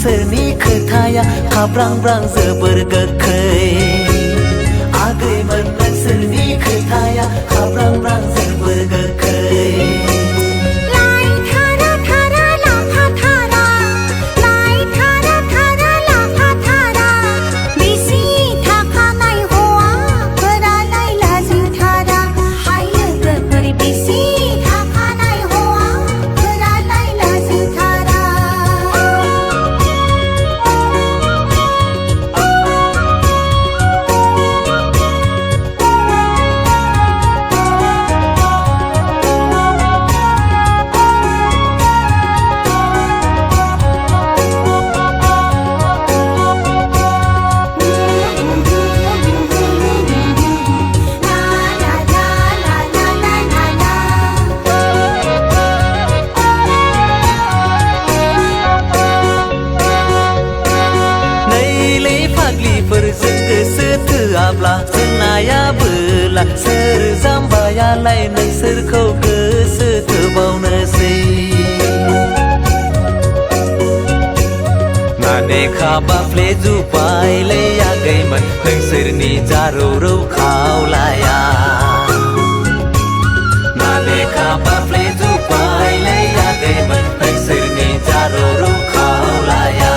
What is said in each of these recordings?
नोंसोरनि खोथाया खाब्रां जोबोर गोखै आगैमोन नोंसोरनि खोथाया खाब्रां जोबोर गोखै फाग्लिफोरजों गोसो थोआब्ला जोंनायाबोला सोर जाम्बायालाय नोंसोरखौ गोसो थोबावनोसै नानेखा बाफ्ले जुबायलै आगैमोन नोंसोरनि जारौ खावलाया नानेखा बाफ्ले जुबायलै आगैमोन नोंसोरनि जारौ खावलाया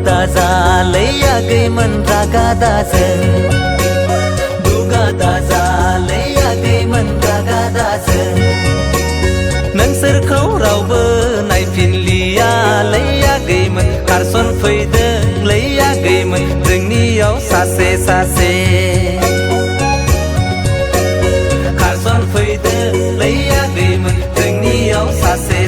दाजालै आगैमोन रागा दाजों दुगा दाजालै आगैमोन रागा दाजों नोंसोरखौ रावबो नायफिनलियालै आगैमोन खारसन फैदोंलै आगैमोन जोंनियाव सासे खारसन फैदोंलै आगैमोन जोंनियाव सासे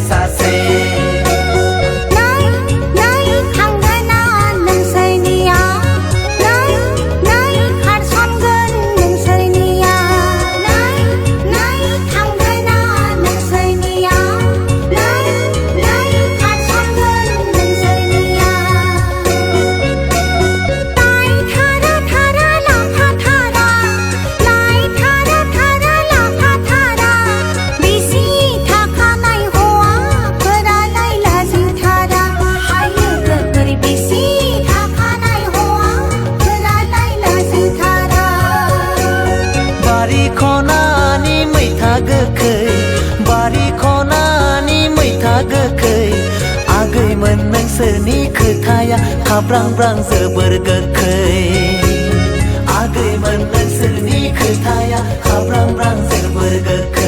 बारि खनानि मैथा गोखै आगैमोन नोंसोरनि खोथाया खाब्रां जोबोर गोखै आगैमोन नोंसोरनि खोथाया खाब्रां जोबोर गोखै